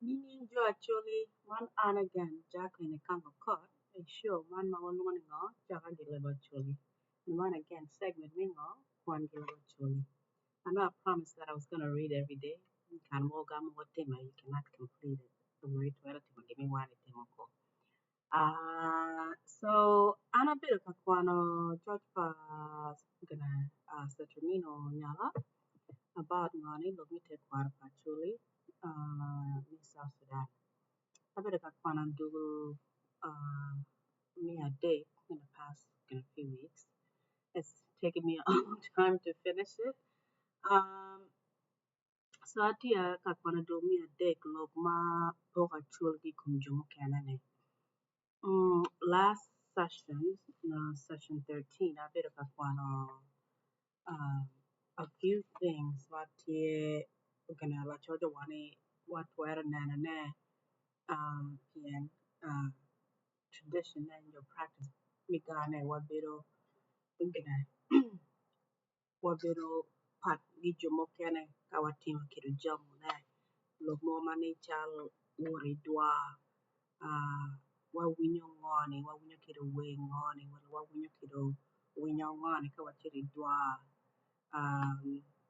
Meaning Jo Acholi, man an again, Jackline Ikang of court, a show man one Chaka Leb Acholi. And one again segment Kwan Leb Acholi. I know I promised that I was gonna read every day. You can walk what tema you cannot complete it. So we to give me one tema ko. So ana bit of Kwano George pa gonna Saturnino Nyala about money, look me take Kwan Acholi, in South Sudan. Sabi nagkakwana do me a day in the past few weeks. It's taken me a long time to finish it. So atia kakwana do me a day log ma boga chulgi kumjumu kanane. Last session, session 13, I bit of kakwana a few things what gonna la choja wani what were nana and tradition and your practice migane ingene wabiro pat gi jomo kene kawatimo kido jamu ne lo mo mane chal wori dwa wawinyo ng'oni wawinyo kido we ng'oni wala wawinyo kido winyo ng'oni kawatiri dwa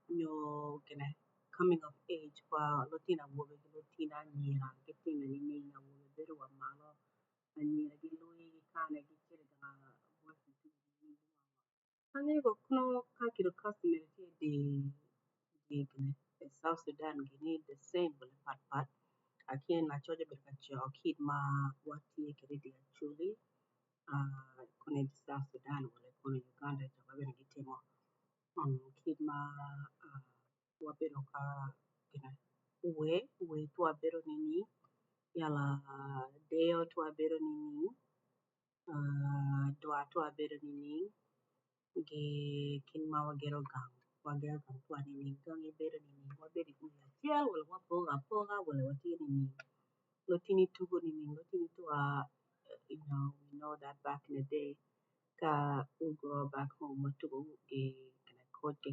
nyo kene coming of age kwa lotina wobe gi lotina nyira gitime ni ninya wobe bedo wa malo anyira gi lui kane gi kiri dana voice to Kanye go kuno kakido customary the South Sudan gini the same with pat akin na choja bir kacho kid ma wati kiri di actually kone di South Sudan wala kone Uganda chaka bin gitimo kid ma wabiro ka gina we tu wabiro nini yala deo tu wabiro nini dua tu wabiro nini gi kin ma wagero gang tu nini gang ibiro nini wabiro nini achiel wala wapoga wala watini nini lotini tugo nini lotini tu we know that back in the day ka we grow back home matugo gi kana coach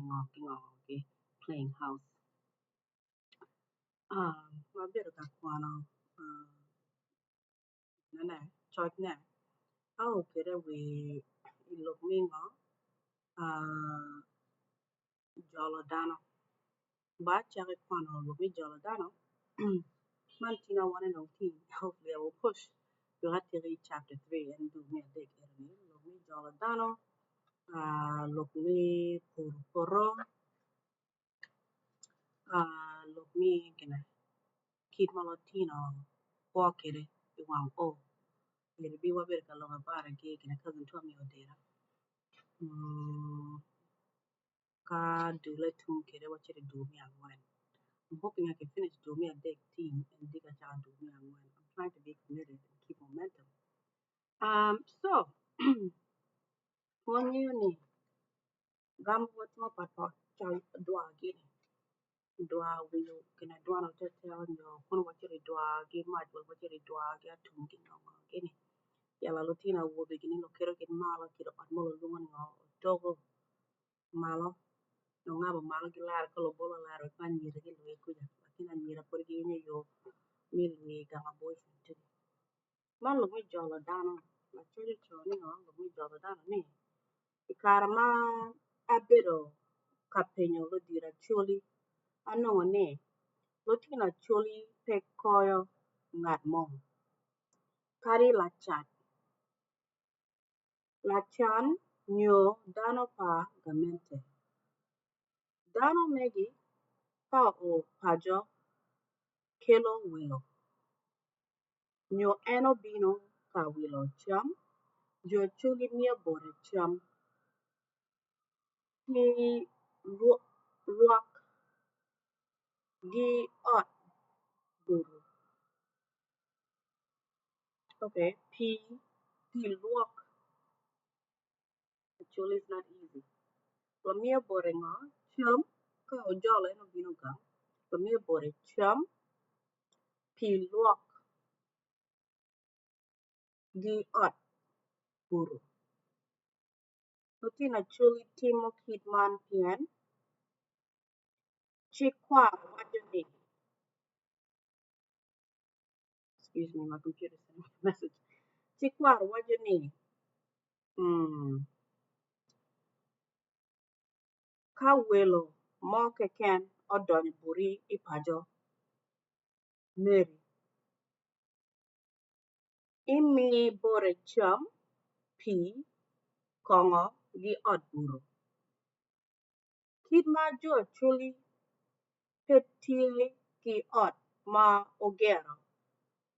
gi playing house wabiro ka kwano nana church na au kere we ilok mingo jolo dano ba chake kwano look me jolo dano man tina 1 and 18 hopefully I will push you have to read chapter 3 and do me a big enemy look me jolo dano look me puro look me gonna kid malotino walk it iwang o it'll be what better long about a gig and a cousin told me data ka do let him kid what you do me and when I'm hoping I can finish do me a big team and dig a child do me and when I'm trying to be committed and keep momentum so one year ni gam what my papa child do again dua will can I do not tell you one what you do give my what you do get to again yala lutina wo beginning of kero get malo kiro pat molo lungan ngo togo malo no ngabo malo gi lar ko lo bolo lar pa nyira gi lwe kuja lakini nyira por gi ne yo mi lwe ga ma boy tu man lo mi jolo dano la chojo choni no lo mi jolo dano ni ikara ma abedo kapenyo lo dira choli ano ne lo tina choli pe koyo ngat mo kari la chan nyo dano pa gamente dano megi pa o pajo kelo wilo nyo eno bino ka wilo cham jo chuli mia bore cham pi luak gi ot buru okay pi luak actually it's not easy lo mia bore nga cham ka o jolo eno bino ka lo mia bore cham pi luak gi ot buru Lutina chuli timo kit man pien chikwa wajoni Excuse me, my computer sent me a message. Chikwar, what you need? Ka welo mo keken odonyo buri ipajo Mary. Imi bore cham, pi, kongo gi od buru. Kit ma Jo Acholi petie ki ot ma ogero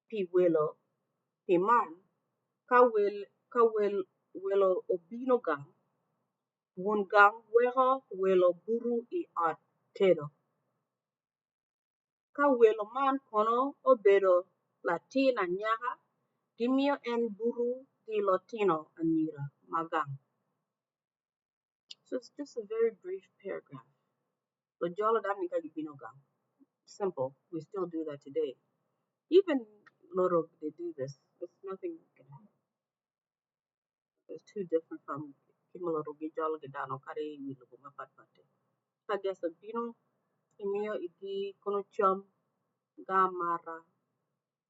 pi welo pi man welo obino gang. Wun gang weko welo buru I ot tedo. Ka welo man kono obedo latin anyaka gimiyo en buru gi lotino anyira magang. So it's just a very brief paragraph. But Jolo Dami Kajibino gang. Simple. We still do that today. Even Loro they do this. It's nothing. It's too different from Kimoloro Gijolo Gedano Kare Wiluguma Patpate. I guess a bino imio idi kono chum gamara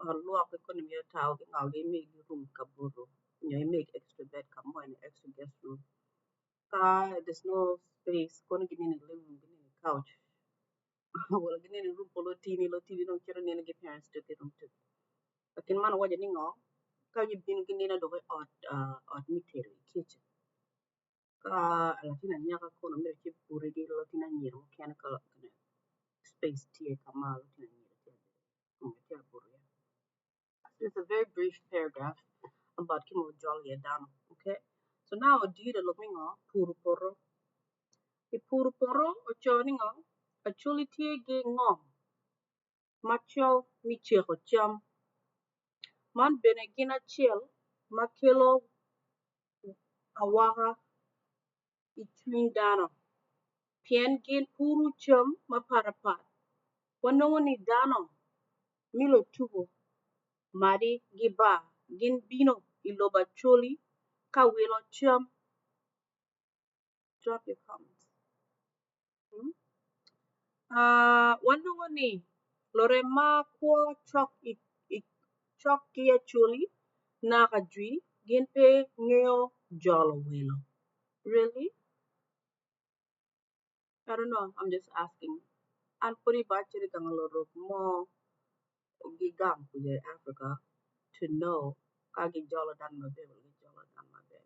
or luck economy tau now they make room kaburu. You make extra bed come on extra guest room. There's no space. Gonna get in the living room, get in the couch. Well, get in the room for lotini don't care any get parents to get room too. But in man what you know, can you been getting in the way out material kitchen. Latina nyaka kono mere chip puridi latina nyiro mechanical space tia kamal latina nyiro. It's a very brief paragraph about Kimo Jolly Adamo. Okay? So now a deed of Lomingo, Puruporo. The Puruporo or Choningo, a chulity gay ngom. Macho Michiro Chum. Man Benegina chill, Makilo Awaha between Dano. Pien gin Puru Chum, Maparapat. Wanoni Dano. Milo Tubo. Madi Giba. Gin Bino. Iloba Choli. Kawilo Chum. Drop your comments. Wandungoni Lorema Kwa Chok Kia Chuli Nakajui Ginpe Neo Jolo Willow. Really? I don't know. I'm just asking. And puri bachiri kangaloro more gigam kuye Africa to know kagi jolo dan mabe jolo dan mabe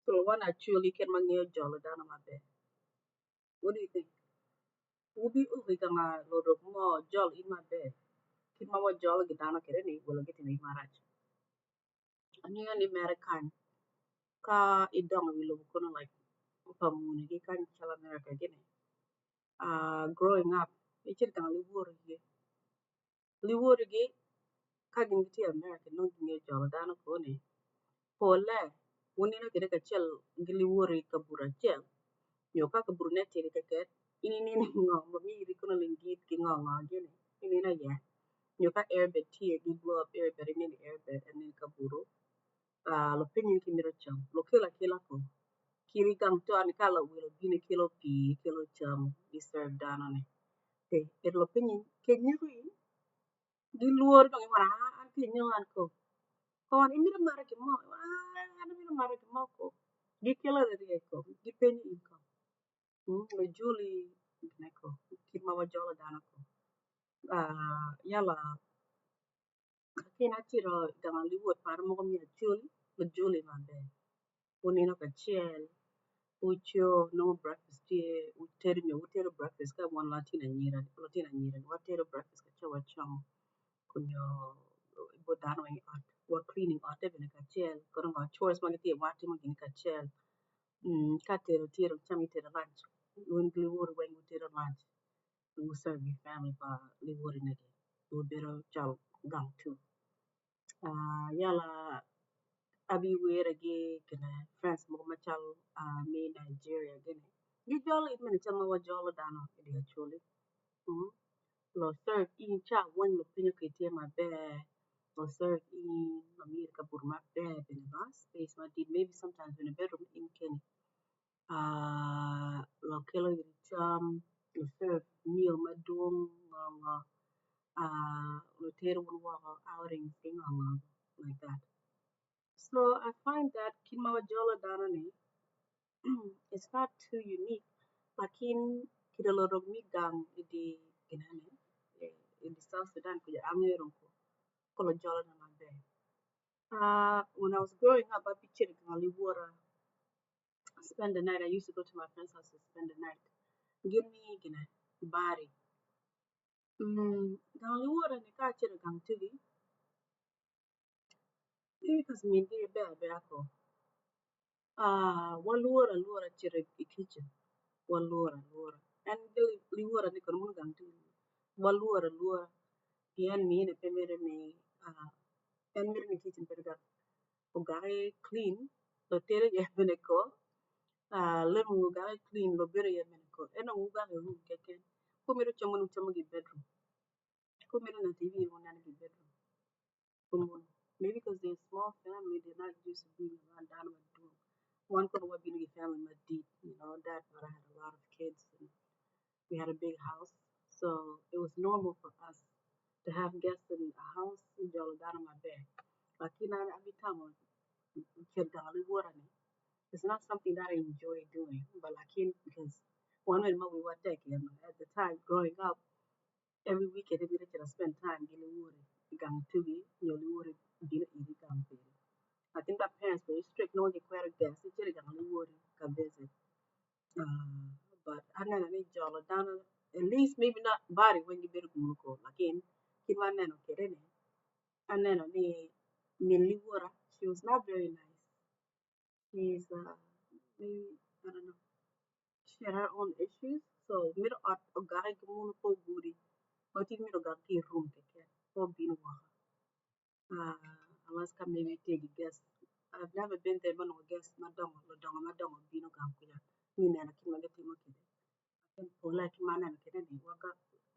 so one actually can mangyo jolo dan mabe. What do you think? Ubi ubi kanga loro more jol in my bed. Keep my jol gitana kereni will get in marriage. And you only American ka idong will look like Pamuni, he can't tell America again. Growing up, it's a Liwurigi, Kagin American, no near Jordana Kone. For lad, when you get a chill, Gilliwuri Kabura chill. You cock a brunette get in me, reconaling gate king on again. In a year. You got airbed tea, you blow up airbed in the airbed and then Kaburu. Lopinion Kimiracho, Lokila Kilako. Kiri come to Anikala will be a kilo pea, kilo chum, be served down on it. It'll opinion, can you read? The lure going on, you uncle. Go on, in the American mo, I don't mean American moko. The killer that they go, depending income. Julie, Neko, keep my jola danako. Yalla, Kinachiro, Damali would paramomi a Julie, but Julie, my bed. When you know a chill. Ucho no breakfast uteri me uteri breakfast ka one latina nyira what tero breakfast ka chawa cham kunyo bodano ni art what cleaning art even ka chel kono ga chores man ti wati mo gin ka chel ka tero chami tero lunch when gliwur when you tero lunch you serve your family pa liwur ne do bero chal gang too yala abi wera ge kana France mo machal me Nigeria gene you jolly it minute chama wa jolly dano it actually lo serve in cha one lo pinyo ke tie ma be lo serve in America burma be in a space ma did maybe sometimes in a bedroom in Kenya lo kelo lo serve meal ma duong lo outings, thing like that. So I find that Kinmawa Jola Danani it's not too unique. Lakin kidalorog mi gang di ginane in the South Sudan kuja angerong ko kolo jola na mabe. When I was growing up, I pictured Galiwora spend the night. I used to go to my friend's house to spend the night. Give me gina bari. Galiwora ni ka chere gang tugi. Maybe because me di be ako. Walura chere kitchen. Walura. And liwara ni kono mun gang tugi. Walura. Pian me ne pemere me. And mir ni kitchen perga. Ugare clean. Lo tere ya beneko. Learn ugare clean. Lo bere ya beneko. Ena ugare room keken. Kumiro chamu gi bedroom. Kumiro na TV mo na gi bedroom. Kumun. Maybe because they're a small family, they're not used to being around down with doom. One could have been a family my deep, that but I had a lot of kids and we had a big house. So it was normal for us to have guests in a house and y'all down on my bed. Like every time it's not something that I enjoy doing. But because one way we were taking at the time growing up, every weekend every day I spend time getting wood. Gang to be, wood dinner eating gang. I think my parents were strict, no one required gas. It's really gonna wood can visit. But I never need y'all down at least maybe not body when you better go again. Kid one nano kid and then Millie Water. She was not very nice. She's maybe I don't know. She had her own issues. So middle art a guy go for booty. But in middle got the room to get for being Alaska maybe take a guess. I've never been there, but no guess. Madam, Bino Gampuya. Mean and I can get him okay. I can pull like man and Kennedy.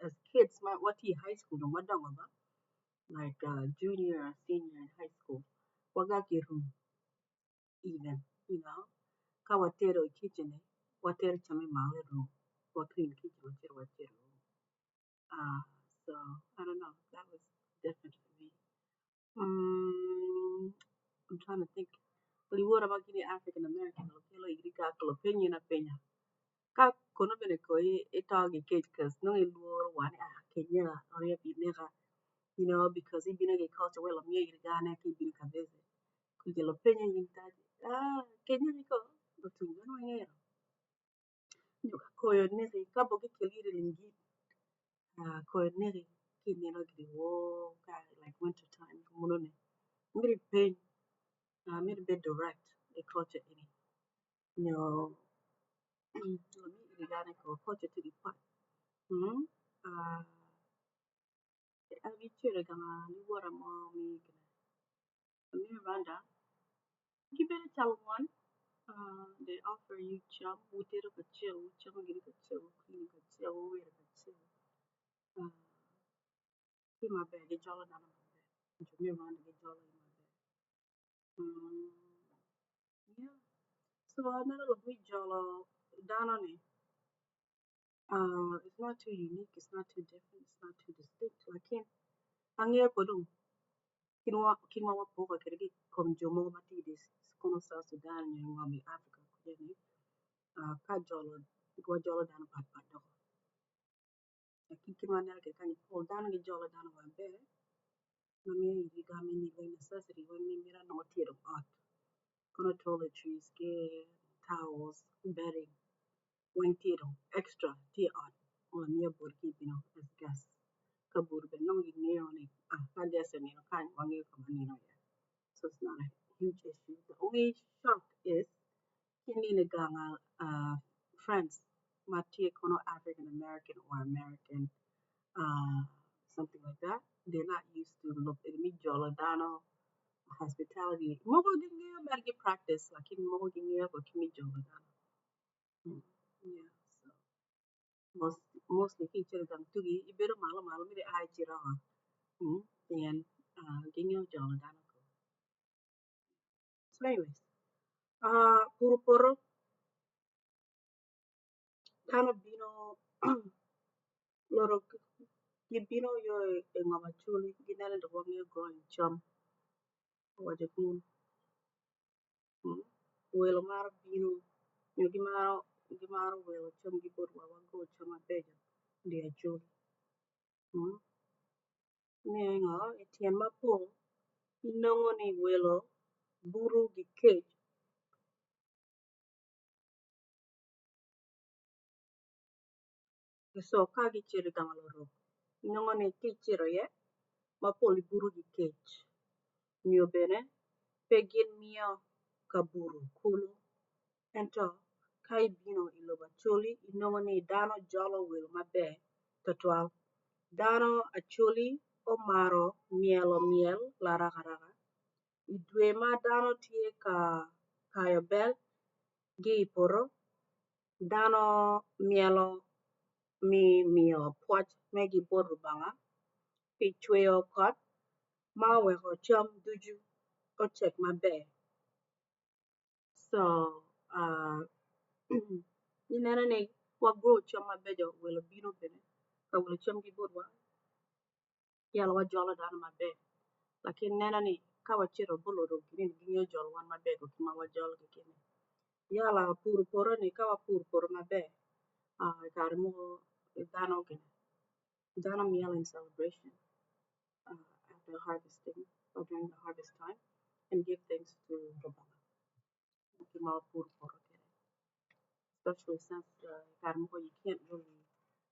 As kids, what he high school, no madam, like junior or senior in high school. Waga room, even, Kawatero kitchen, whatever chame male room, what clean kitchen, whatever room. So I don't know. That was different for me. I'm trying to think. Liwara magini African American lokelo igika opinion penya. Ka kono bene ko itagi cage cause no iluoro one Kenya or binega, because he been a culture well me igana ki bin ka visit. Kujelo penya yinta Kenya niko butunga no ngero. Koyo neri ka bogi kelire lingi koyo neri ki neno gidi wo like winter time munone. Miri pain miri be direct the culture in it. Igana ko culture to the part. Abi chere gama ni wara mo mi Rwanda. Give it a tell one. They offer you chum, wutero ka chill, chum giri ka chill, clean ka chill, wear ka chill. In my bed, get all down on my bed. Me Rwanda get all in my bed. Yeah. So another look we jollo down on it. It's not too unique, it's not too different, it's not too distinct. I can't angya ko dum kinwa wa po ka kedi kom jomo mati this kono South Sudan ni ngami Africa ko ni ka jolo go jolo dan pat do kinwa na ke kan po dan ni jolo dan wa be na me yi ga me ni le necessity when me mira no tiro art kono toiletries ke towels bedding when tiro extra tea art on me burki as gas ka burbe no gi ne oni ka gas ni no kan wangi ko mani no so it's not a huge issue. The only shock is Kininigang friends, Matia Kono African American or American, something like that. They're not used to look at me Joladano hospitality. Mogo gingia mergi practice like in mogo gingia or kimi Joladano. Yeah, so mostly feature them to be a bit of malo me the eye chira. And gingia Joladano. So anyways, puro Tano Bino Loro Gibino yo ngoma chuli ginene the one you growing chum wajak moon. Welo mar bino yo gimaro welo chum gibod wawa go chum abeja dia chuli. Nengo itien mapol inongo ni welo buru gi kech so ka gichiri tangaloro inongo ni kichiro ye mapol buru gi kech miyo bene pegin miyo kaburu kulu ento ka ibino Leb Acholi inongo ni dano jolo welo maber tutwal dano acholi omaro miel laraka idwe ma dano tye ka kayo bel gi iporo dano mielo miyo pwoc me gibod Rubanga pi cweyo kot ma oweko cam ducu ocek maber so ineno ni wagro cam mabeco welo bino bene ka welo cam gibodwa yala wajolo dano maber lakin neno ni ka wacito bulodo gini ging'eyo jolo wan maber ma wajolo gikini yala puro poro ni ka wapuro poro maber kare mogo dano miel in celebration after harvesting or during the harvest time and give thanks to Rubanga ma wapuro poro especially since kare mogo you can't really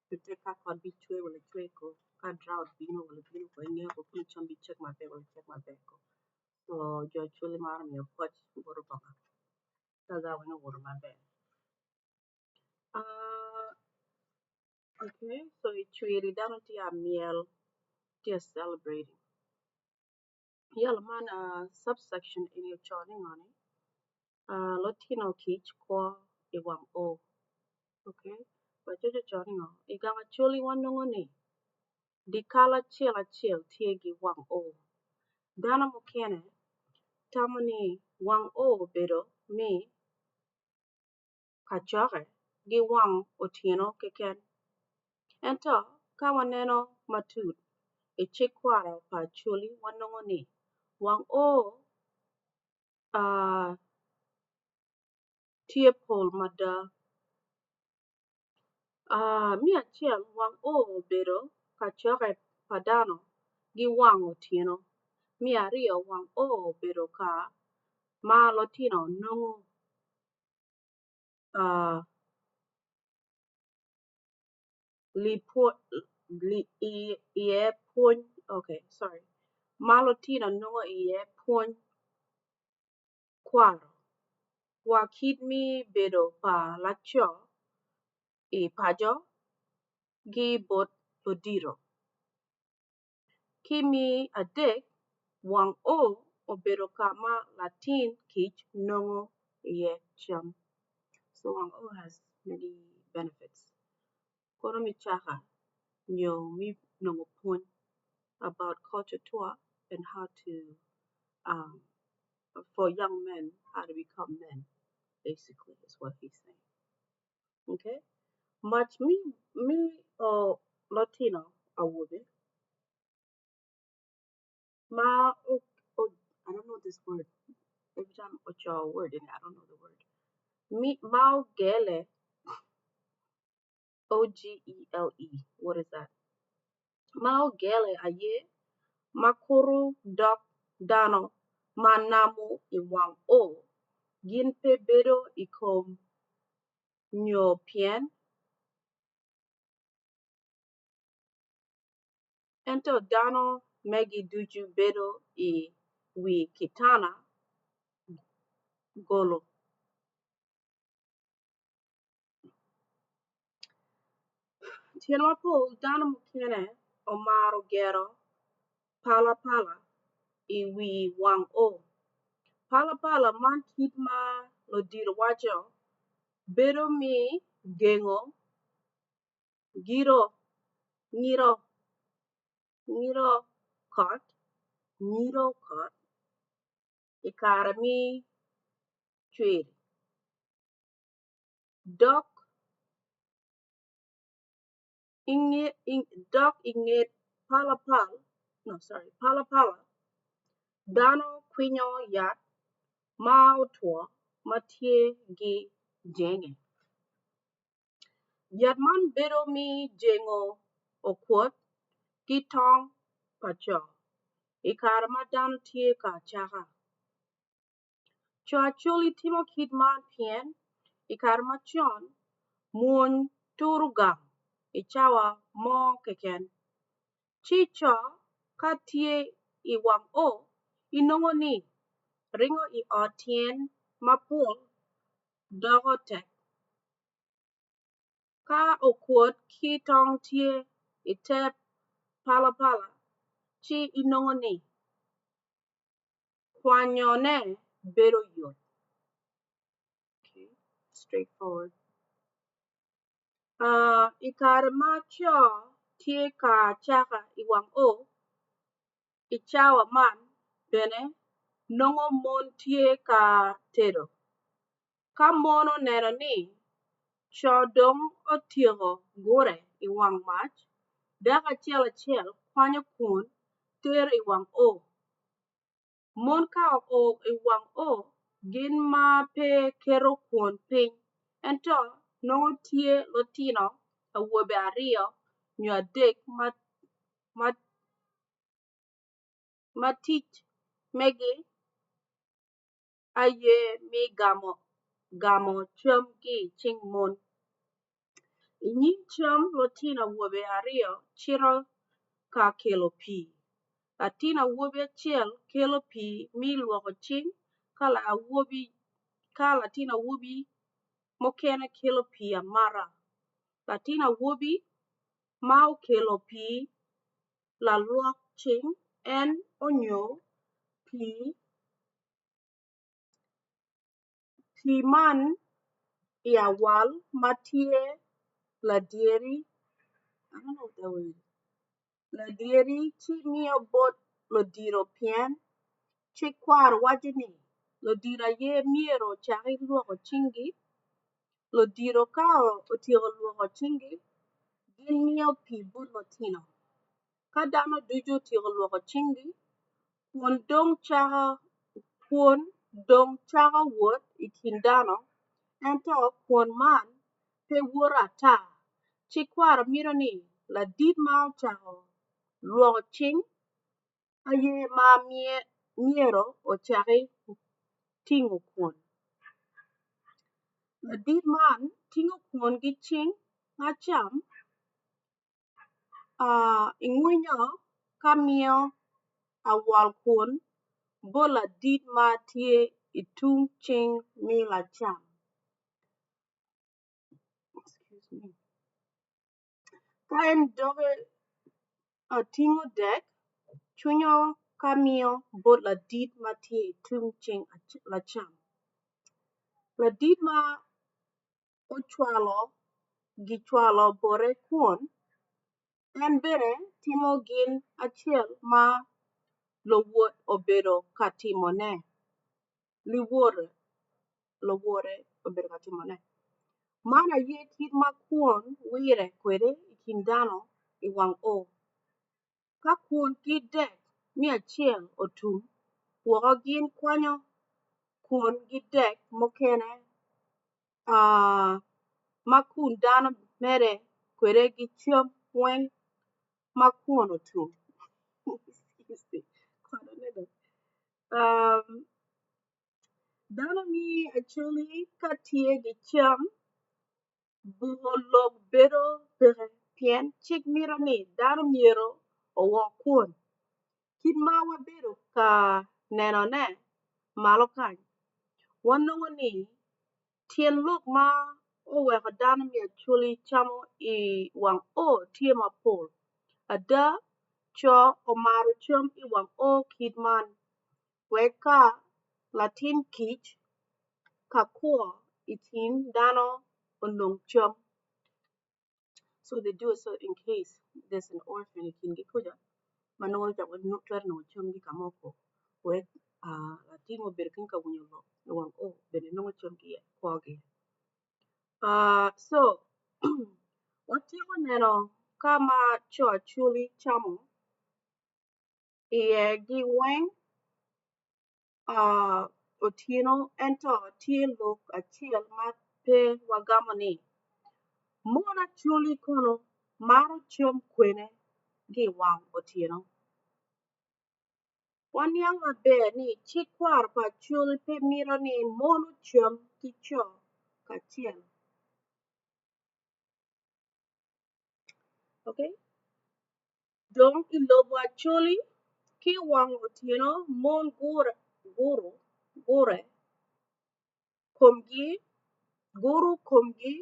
protect ka kot bi chwe wala chwe ko ka drought bino wala bino ko ing'eyo ko kiny cham bi check maber wala check maber ko so jo acholi maro miyo pwoc bo Rubanga kaga wino wuro maber okay so ichweri dano tye miel tye celebrating yala man subsection ini ochoni ngoni lotino kich ko I wang o okay wachocho choni ngo Igang Acholi wanongo ni di kala acel tye gi wang o dano mukene tamo ni wang o obedo mi kacoke gi wang otieno keken ento ka waneno matut cik kwara pa Acholi wanongo ni wang o tye pol mada mi acel wang o obedo kacoke pa dano gi wang otieno mi aryo wang o obedo ka ma lutino nongo iye pwony okay sorry ma lutino nongo iye pwony kwaro wa kit mi bedo pa laco I paco gi bot odilo kimi adek wang o obedo ka ma latin kic nongo iye cam so wang o has many benefits kono mi Chaka nyo mi nongo pwony about culture tour and how to for young men how to become men basically is what he's saying okay much me Latino awobe ma I don't know this word every time I put your word in I don't know the word me mau gele OGELE what is that mau gele aye makuru dok dano manamu iwang o gin pe bedo ikom nyo pien ento dano megi duju bedo I wi kitana golo tien mapol dano mukene omaro gero pala I wi wang o pala man kit ma lodiro wacho bedo mi gengo ngiro kot I kare mi chwiri dok dog inget pala pala, dano kwinyo yat ma otwo matye gi jenge. Yat man bedo mi jengo okuot ki tong paco i kare ma dano tye ka Chaka. Jo Acholi timo kit man pien i kare macon muony turo gang i cawa mo keken. Ci co ka tye i wang inongo ni ringo i ot tyen mapol doko tek. Ka okuot ki tong tye i tep pala pala ci inongo ni kwanyone bedo yot. Okay, straightforward. I kare ma co tye ka Chaka i wang i cawa man bene nongo mon tye ka tedo. Ka mon oneno ni co dong otyeko gure i wang mac, dako acel acel kwanyo kwon tero i wang Mon ka o i wang gin ma pe keto kwon piny ento nongo tye lutino awobe aryo nyo adek ma tic megi aye mi gamo cam ki i cing mon. I nyim cam lutino awobe aryo cito ka kelo pii. Latin awobi acel kelo pii mi lwoko cing ka latin awobi mukene kelo pii amata. Latin awobi ma okelo pii lalwok cing en onyo pii man i awal ma tye ladieri ci miyo bot lodiro pien cik kwar waco ni lodiro aye myero ocak lwoko cinggi. Lodiro ka otyeko lwoko cinggi gin miyo pii but lutino. Ka dano ducu otyeko lwoko cinggi kwon dong cako wot i kin dano ento kwon man pe woto ata. Cik kwar mito ni ladit ma ocako lwoko cing aye ma myero ocaki tingo kwon. Ladit man tingo kwon ki cing acam ingwinyo ka miyo awal kwon bo ladit ma tye i tung cing mi lacam. Ka en doge tingo dek cwinyo ka miyo bot ladit ma tye i tung cing lacam. Ladit ma gicwalo bote kwon en bene timo gin acel ma lowot obedo ka timone. Man aye kit ma kwon wire kwede i kin dano i wang Ka kwon ki dek me acel otum woko gin kwanyo kwon ki dek mukene ma kun dano mere kwede gi cam weng ma kwon otum. Dano mi Acholi ka tye gi cam buko lok bedo peke pien cik mito ni dano myero owok kwon. Kit ma wabedo ka nenone malo kany wanongo ni tyen lok ma oweko dano mi Acholi camo i wang tye mapol. Ada co omaro cam i wang kit man wek ka latin kic ka kwor i kin dano onong cam. So they do it so in case there's an orphan i kingi kuja manongo twero nongo camgi kamoko wek latin obedo kiny ka winyo lok i wang bene nongo camgi kwogi. So watieko neno kama Jo Acholi chamo iye gi weng otieno ento tye lok acel ma pe wagamo ni mon Acholi kono maro cam kwene gi wang otieno. Waniang maber ni chik kwaro pa Acholi pe miro ni mon ocam ki co kacel. Okay? Dong ilobo Acholi ki wang otieno mon guru komgi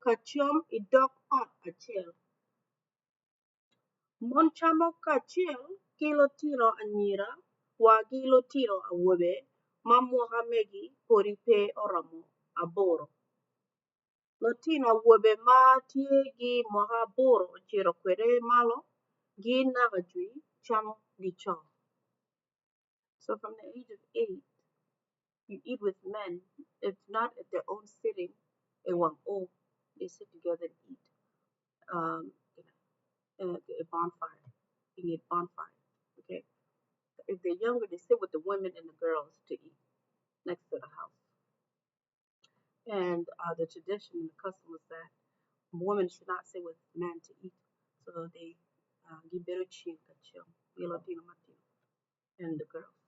kacham idok ot achiel. Mon chamo kaachiel ki lutino anyira wa gi lutino awobe ma mwaka megi podi pe oromo 8. Lutino awobe ma tye gi mwaka 8 ocito kwede malo gin naka jwi chamo gico. So from the age of 8, you eat with men. It's not at their own sitting. They sit together and eat a bonfire. You need bonfire. Okay. If they're younger, they sit with the women and the girls to eat next to the house. And the tradition and the custom was that women should not sit with men to eat. So they give better chin and the girls.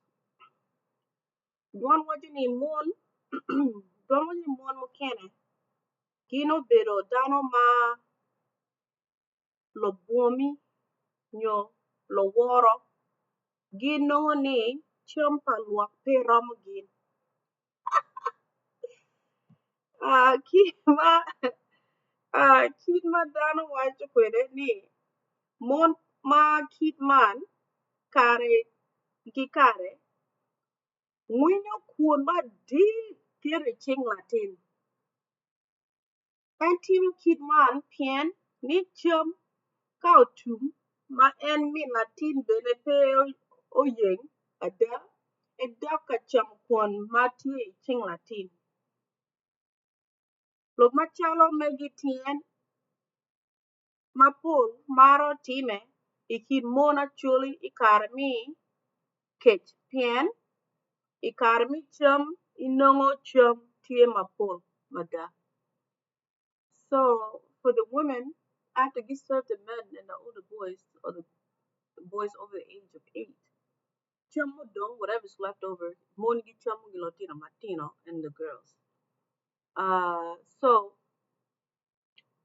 Don waji ni mon mokene gino bedo dano ma lo buomi nyo lo woro gino ni cham pa luok pe romo gin. Kit ma dhano wacho kwede ni mon ma kit man kare gi kare winyo kuon madit piero cing latin. En timo kit man pien ni cham ka otum ma en min latin bene pe oyeng ada edok ka cham kuon ma tye i cing latin. Lok machalo megi tien mapol maro time i kit mon Acholi i kare mi kech pien i kare mi cham inongo cham tye mapol mada. So for the women, after you serve the men and the older boys or the boys over the age of 8, cham dong whatever's left over, mon gi cham gi Latino Martino and the girls. So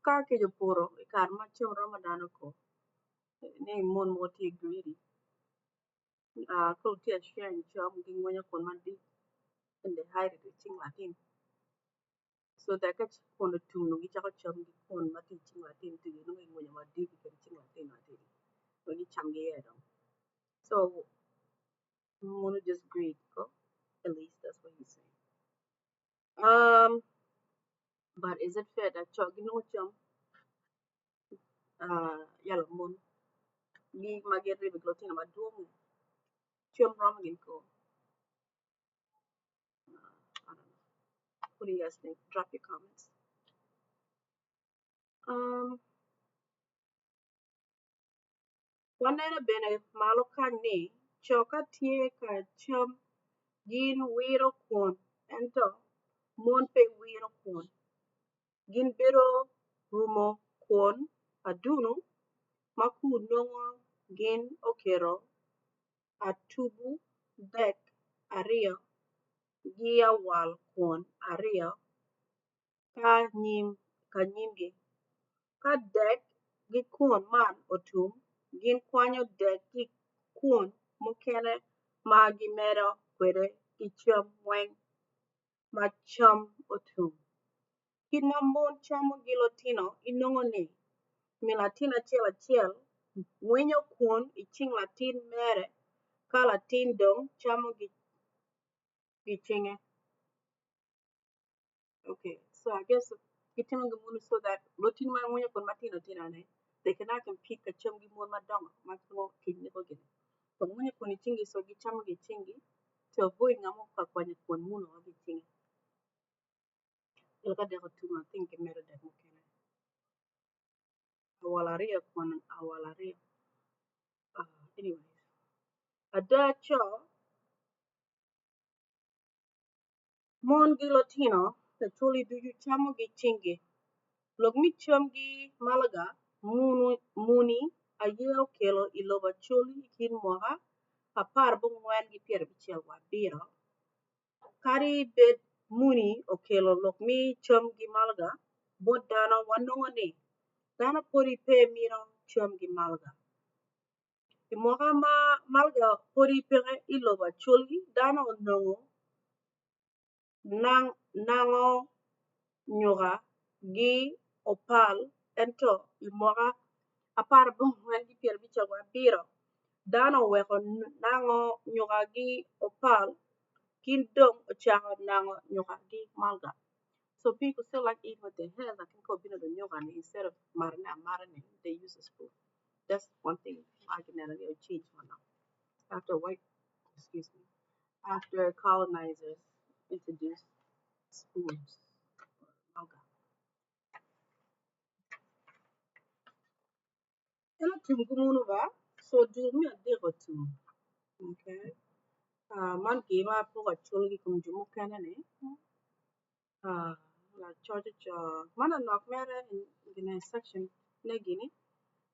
kake jopuro i kar ma cham Ramadan ko ne mon mo tye greedy. Kolo tye sharing cham gi ngwenyo kon mandi and they hide it in Latin. So that gets on the two no gicha cham gi kon ma ti ching Latin to you know ngwenyo ma di ki ching Latin when you cham gi edom. So mono just greed, at least that's what he's saying. But is it fair that chogi no cham yellow moon gi maget ribe glotina ma duong cham rom gin ko? I don't know. What do you guys think? Drop your comments. Waneno bene malo kani choka tie ka cham gin wiro kuon ento mon pe wiro kuon. Gin bedo rumo kuon adunu maku nongo gin okero atubu dek ario gi awal kuon ario ka nyimgi. Ka dek gi kuon man otum gin kwanyo dek gi kuon mukene ma gimedo kwede gi cham weng ma cham otum. Kit ma mon chamo gi Latino inongo ni mi Latin achiel winyo kuon i cing Latin mere ka Latin dong chamo gi cinge. Okay, so I guess kitimo gimunu so that Latin man winyo kuon matino tinane they cannot compete ka cham gi mon madongo ma tuo kidney ko gini. So winyo kuon i cingi so gichamo gi cingi to avoid ngamo ka kwanyo kuon muno gi cinge. Ilka deko tuma think medo dek mukene. awalaria Kwan awalaria. Anyways, adacho mon gi Latino the truly do you chamo gi chingi. Log mi chamgi malaga muni ayero kelo iloba choli kin moha apar bung wen gi pier bichel wa biro. Kari bed muni okelo lok mi chom gi malga bot dano wanongone dano pori pe miro chom gi malga imoga ma malga pori pe iloba chulgi dano nongo nango nyoga gi opal ento imoga apar bung wen gi pier bicha wa biro dano weko nango nyoga gi opal kin dong ochako nango nyoga gi malga. So people still like eat what they have, like in the yogani instead of marinating, they use a spoon. That's one thing I can never change for now. After after colonizers introduced spoons. Okay. Ela tumgumunu ba, so do me a dig or two. Okay. Man gave up for a chulgi kum jumu canane. La church, man and knock matter in the section, negini.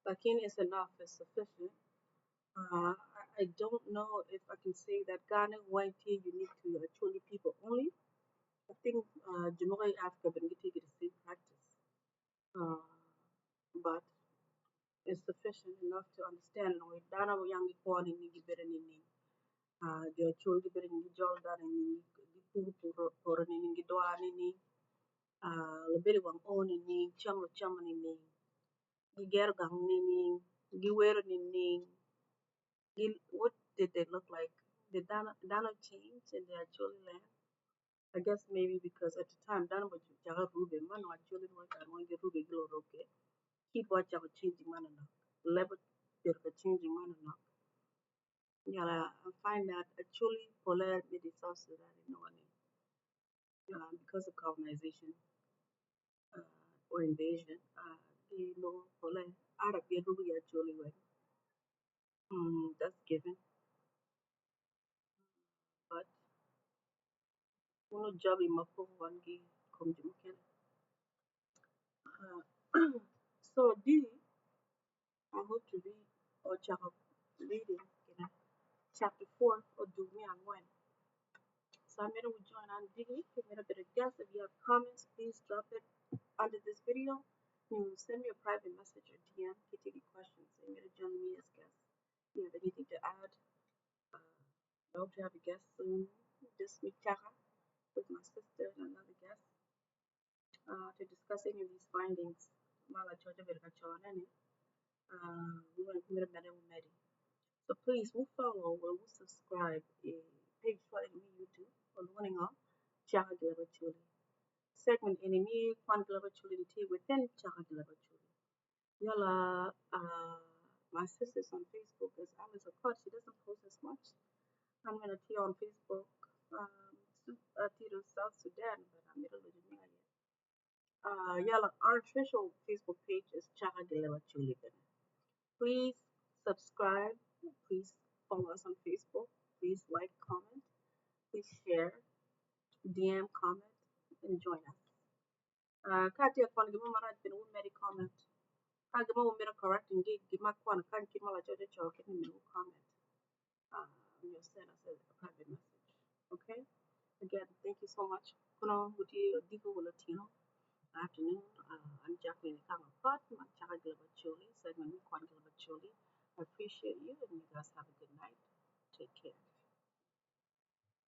Lakin is enough, is sufficient. I don't know if I can say that Ghana white tea unique to actually people only. I think Jamaica Africa but take it the same practice. But it's sufficient enough to understand we Dana young born in the better in the children better in the Jordan and the poor for an in the Doan in the very one own in the chum in the Gergang in the wear in what did they look like? Did Dana change in the actual land? I guess maybe because at the time Dana was Jaga Ruben, man, actually was I want to Ruben Glow, okay? Keep watch out changing man enough. Level changing man enough. Yeah, I find that actually polar made it South Sudan in no one because of colonization or invasion. You know, polar Arab Ruby actually went. That's given. But no job in Mako one gig come to so this I hope to read or chapter reading chapter 4 or do me and when. So I'm gonna join on digging. If you have a bit of guess, if you have comments, please drop it under this video. You send me a private message or DM if you have questions. I'm gonna join me as guest. If you have anything to add, I hope to have a guest soon. This week, Chaka with my sister and another guest to discuss any of these findings. Mala Georgia Vergachon, we were Medi. So please, we'll follow or we'll subscribe page for me YouTube or learning on Chaka Chuli. Segment in a new Kwan Chuli within Chaka Chuli. Yala, my sister's on Facebook is Alice Akot. She doesn't post as much. I'm gonna tea on Facebook. Tito South Sudan, but I'm middle of the yet. Yala, our official Facebook page is Chaka Chuli. Please subscribe. Please follow us on Facebook. Please like, comment. Please share, DM, comment, and join us. Kati ya kwan gima maraj bin meri comment. Ka gima mera correct and gima kwan kan kima la jojo choke ni mera comment. You send us a private message. Okay? Again, thank you so much. Kuno wuti digo Latino afternoon. I'm Jackline Ikang. I'm Chaka Acholi. Segment Kwan Acholi. I appreciate you and you guys have a good night. Take care.